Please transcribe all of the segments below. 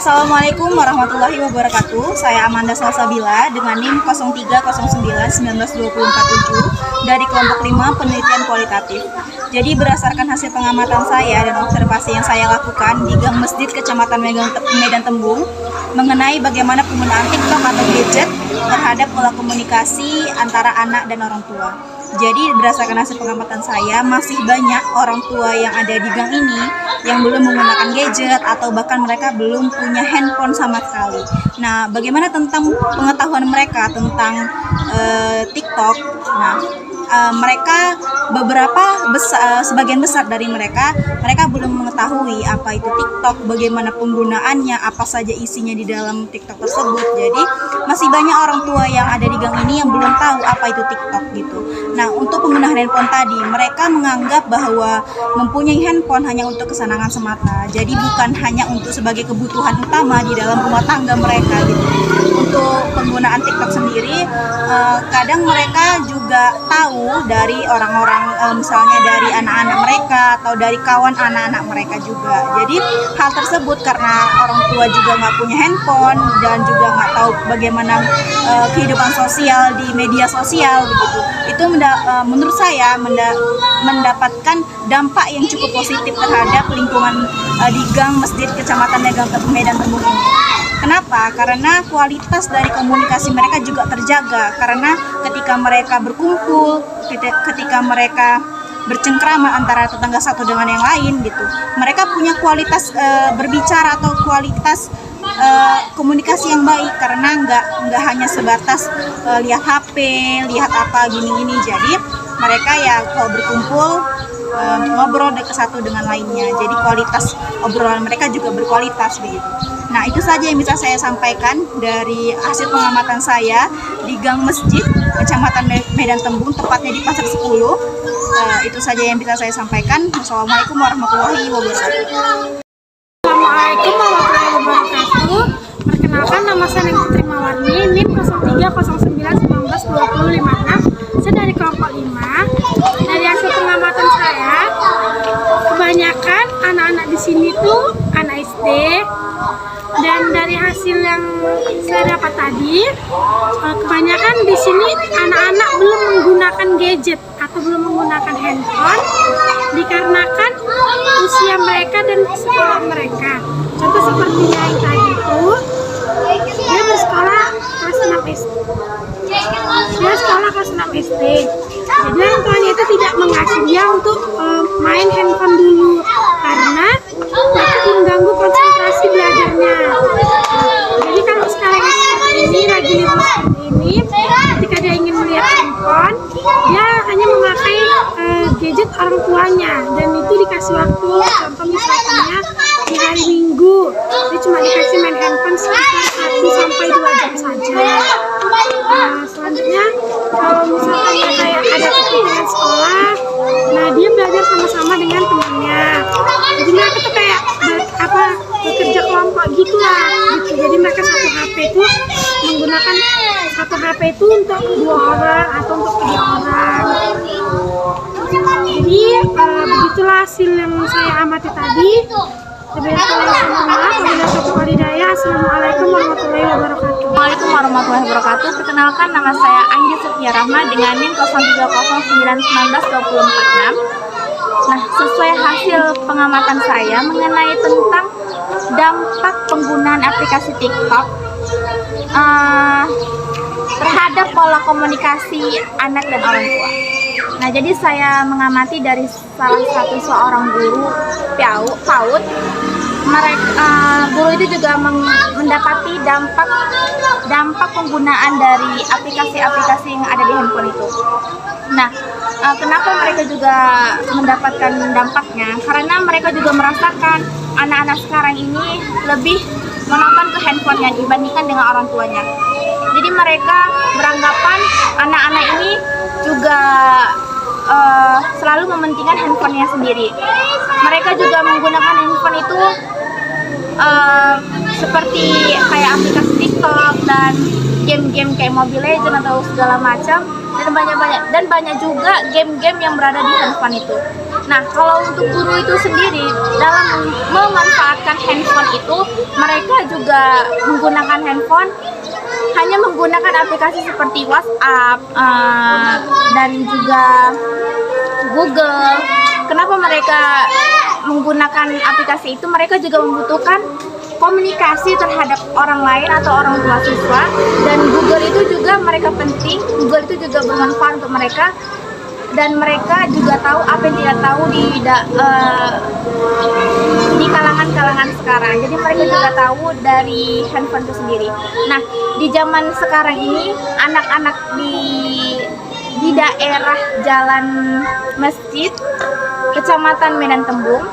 Assalamualaikum warahmatullahi wabarakatuh. Saya Amanda Salsabila dengan NIM 0309-19247 dari kelompok 5 penelitian kualitatif. Jadi berdasarkan hasil pengamatan saya dan observasi yang saya lakukan di Gang Masjid Kecamatan Medan Tembung mengenai bagaimana penggunaan TikTok atau gadget terhadap pola komunikasi antara anak dan orang tua. Jadi berdasarkan hasil pengamatan saya, masih banyak orang tua yang ada di gang ini yang belum menggunakan gadget atau bahkan mereka belum punya handphone sama sekali. Nah, bagaimana tentang pengetahuan mereka tentang TikTok? Nah, mereka sebagian besar dari mereka belum mengetahui apa itu TikTok, bagaimana penggunaannya, apa saja isinya di dalam TikTok tersebut. Jadi masih banyak orang tua yang ada di gang ini yang belum tahu apa itu TikTok gitu. Nah, untuk penggunaan handphone tadi, mereka menganggap bahwa mempunyai handphone hanya untuk kesenangan semata. Jadi bukan hanya untuk sebagai kebutuhan utama di dalam rumah tangga mereka gitu. Untuk penggunaan TikTok sendiri, kadang mereka juga tahu dari orang-orang, misalnya dari anak-anak mereka atau dari kawan anak-anak mereka juga. Jadi hal tersebut karena orang tua juga nggak punya handphone dan juga nggak tahu bagaimana kehidupan sosial di media sosial begitu. Itu menurut saya mendapatkan dampak yang cukup positif terhadap lingkungan di Gang Masjid Kecamatan Medan Tembung ini. Kenapa? Karena kualitas dari komunikasi mereka juga terjaga. Karena ketika mereka berkumpul, ketika mereka bercengkrama antara tetangga satu dengan yang lain gitu, mereka punya kualitas berbicara atau kualitas komunikasi yang baik, karena nggak hanya sebatas lihat HP, lihat apa gini-gini. Jadi mereka ya kalau berkumpul ngobrol satu dengan lainnya. Jadi kualitas obrolan mereka juga berkualitas begitu. Nah, itu saja yang bisa saya sampaikan dari hasil pengamatan saya di Gang Masjid Kecamatan Medan Tembung, tepatnya di Pasar 10. Itu saja yang bisa saya sampaikan. Wassalamualaikum warahmatullahi wabarakatuh. Assalamualaikum warahmatullahi wabarakatuh. Perkenalkan, nama saya Neng Putri Mawarni, NIM 0309192056. Saya dari kelompok 5. Dari hasil pengamatan saya, kebanyakan anak-anak di sini tuh anak SD. Dan dari hasil yang saya dapat tadi, kebanyakan di sini anak-anak belum menggunakan gadget atau belum menggunakan handphone dikarenakan usia mereka dan sekolah mereka. Contoh seperti yang tadi itu, dia bersekolah kelas 6 SD. Jadi orang tuanya itu tidak mengasih dia untuk main handphone dulu karena takut mengganggu konsentrasi belajarnya. Jadi kalau sekarang ini lagi libur seperti ini, ketika dia ingin melihat handphone, dia hanya memakai gadget orang tuanya, dan itu dikasih waktu. Contoh misalnya di hari Minggu, dia cuma dikasih main handphone sekitar 1-2 jam saja. Selanjutnya kalau misalnya kayak ada kepentingan sekolah, nah dia belajar sama-sama dengan temannya. Jadi mereka tuh kayak bekerja kelompok gitulah gitu. Jadi mereka satu HP itu menggunakan satu HP itu untuk 2 orang atau untuk 3 orang. Jadi begitulah hasil yang saya amati tadi. Assalamualaikum warahmatullahi wabarakatuh. Assalamualaikum warahmatullahi wabarakatuh. Perkenalkan, nama saya Anggi Sofia Rahma dengan NIM 0309192046. Nah, sesuai hasil pengamatan saya mengenai tentang dampak penggunaan aplikasi TikTok terhadap pola komunikasi anak dan orang tua. Nah, jadi saya mengamati dari salah satu seorang guru PAUD. Guru itu juga mendapati dampak penggunaan dari aplikasi-aplikasi yang ada di handphone itu. Nah, kenapa mereka juga mendapatkan dampaknya? Karena mereka juga merasakan anak-anak sekarang ini lebih menonton ke handphonenya dibandingkan dengan orang tuanya. Jadi mereka beranggapan anak-anak ini juga selalu mementingkan handphonenya sendiri. Mereka juga menggunakan handphone itu seperti kayak aplikasi TikTok dan game-game kayak Mobile Legends atau segala macam, dan banyak juga game-game yang berada di handphone itu. Nah, kalau untuk guru itu sendiri dalam memanfaatkan handphone itu, mereka juga menggunakan handphone hanya menggunakan aplikasi seperti WhatsApp dan juga Google. Kenapa mereka menggunakan aplikasi itu? Mereka juga membutuhkan komunikasi terhadap orang lain atau orang tua siswa, dan Google itu juga mereka penting. Google itu juga bermanfaat untuk mereka, dan mereka juga tahu apa yang tidak tahu di kalangan-kalangan sekarang. Jadi mereka juga tahu dari handphone itu sendiri. Nah, di zaman sekarang ini anak-anak di daerah Jalan Masjid, Kecamatan Medan Tembung.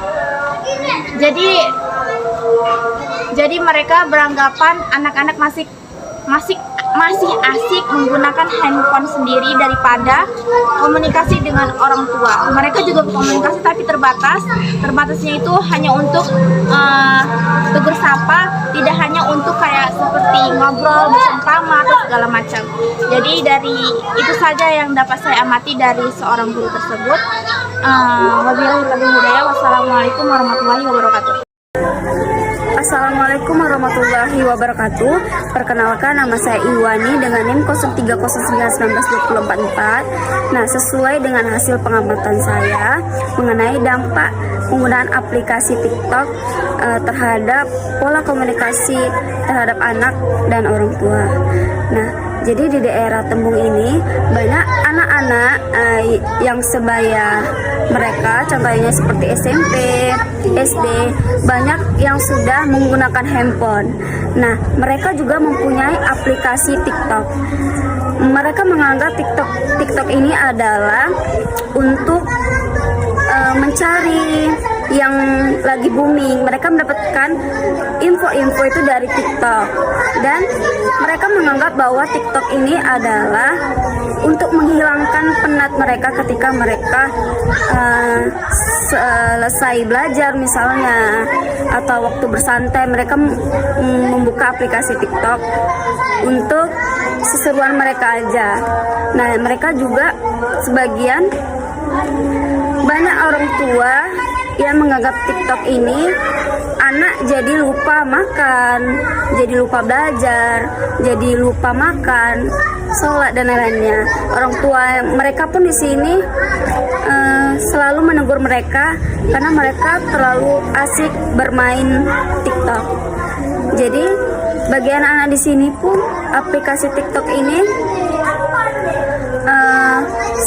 Jadi mereka beranggapan anak-anak masih asik menggunakan handphone sendiri daripada komunikasi dengan orang tua. Mereka juga berkomunikasi tapi terbatas. Terbatasnya itu hanya untuk tegur sapa, tidak hanya untuk kayak seperti ngobrol bersama atau segala macam. Jadi dari itu saja yang dapat saya amati dari seorang guru tersebut. Wabillahi taufiq hidayah. Wassalamualaikum warahmatullahi wabarakatuh. Assalamualaikum warahmatullahi wabarakatuh. Perkenalkan, nama saya Iwani dengan NIM 03091924. Nah, sesuai dengan hasil pengamatan saya mengenai dampak penggunaan aplikasi TikTok terhadap pola komunikasi terhadap anak dan orang tua. Nah, jadi di daerah Tembung ini banyak anak-anak yang sebaya mereka, contohnya seperti SMP, SD, banyak yang sudah menggunakan handphone. Nah, mereka juga mempunyai aplikasi TikTok. Mereka menganggap TikTok ini adalah untuk mencari yang lagi booming. Mereka mendapatkan info-info itu dari TikTok, dan mereka menganggap bahwa TikTok ini adalah untuk menghilangkan penat mereka ketika mereka selesai belajar misalnya, atau waktu bersantai mereka membuka aplikasi TikTok untuk seseruan mereka aja. Nah, mereka juga sebagian banyak orang tua yang menganggap TikTok ini anak jadi lupa makan, jadi lupa belajar, jadi lupa makan, sholat dan lain-lainnya. Orang tua mereka pun di sini selalu menegur mereka karena mereka terlalu asik bermain TikTok. Jadi bagi anak-anak di sini pun aplikasi TikTok ini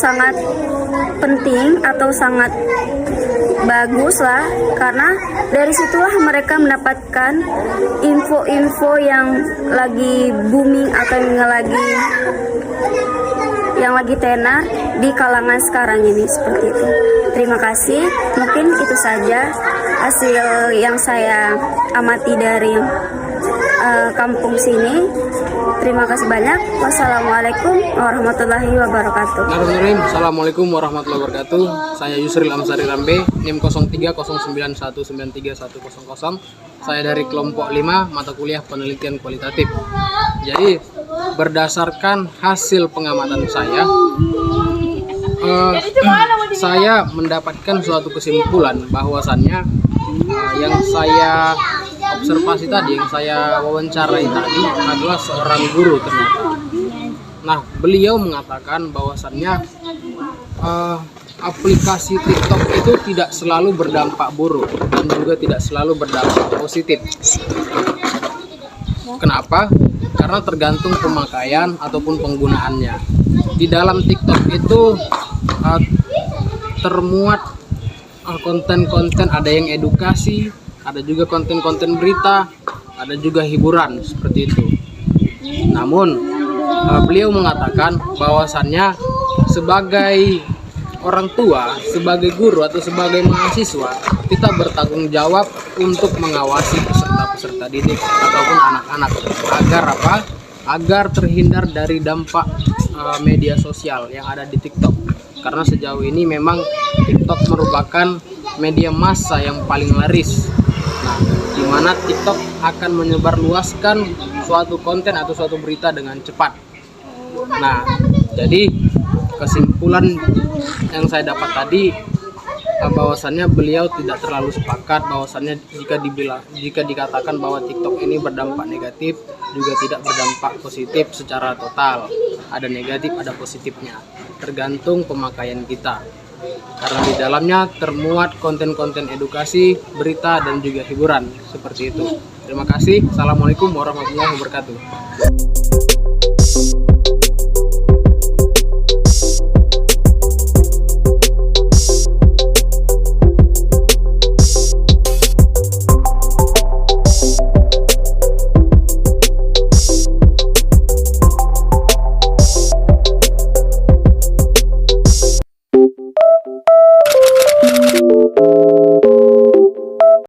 sangat penting atau sangat bagus lah, karena dari situlah mereka mendapatkan info-info yang lagi booming atau yang lagi tenar di kalangan sekarang ini, seperti itu. Terima kasih, mungkin itu saja hasil yang saya amati dari kampung sini. Terima kasih banyak. Wassalamualaikum warahmatullahi wabarakatuh. Assalamualaikum warahmatullahi wabarakatuh. Saya Yusril Amsari Rambe, NIM 0309193100. Saya dari kelompok 5 mata kuliah penelitian kualitatif. Jadi berdasarkan hasil pengamatan saya mendapatkan suatu kesimpulan bahwasannya yang saya observasi tadi, yang saya wawancarai tadi adalah seorang guru ternyata. Nah, beliau mengatakan bahwasannya aplikasi TikTok itu tidak selalu berdampak buruk dan juga tidak selalu berdampak positif. Kenapa? Karena tergantung pemakaian ataupun penggunaannya. Di dalam TikTok itu termuat konten-konten, ada yang edukasi, ada juga konten-konten berita, ada juga hiburan, seperti itu. Namun beliau mengatakan bahwasannya sebagai orang tua, sebagai guru atau sebagai mahasiswa, kita bertanggung jawab untuk mengawasi peserta-peserta didik ataupun anak-anak agar apa? Agar terhindar dari dampak media sosial yang ada di TikTok. Karena sejauh ini memang TikTok merupakan media massa yang paling laris. Nah, di mana TikTok akan menyebarluaskan suatu konten atau suatu berita dengan cepat. Nah, jadi kesimpulan yang saya dapat tadi, bahwasannya beliau tidak terlalu sepakat bahwasannya jika dikatakan bahwa TikTok ini berdampak negatif juga tidak berdampak positif secara total. Ada negatif, ada positifnya, tergantung pemakaian kita. Karena di dalamnya termuat konten-konten edukasi, berita, dan juga hiburan seperti itu. Terima kasih. Assalamualaikum warahmatullahi wabarakatuh.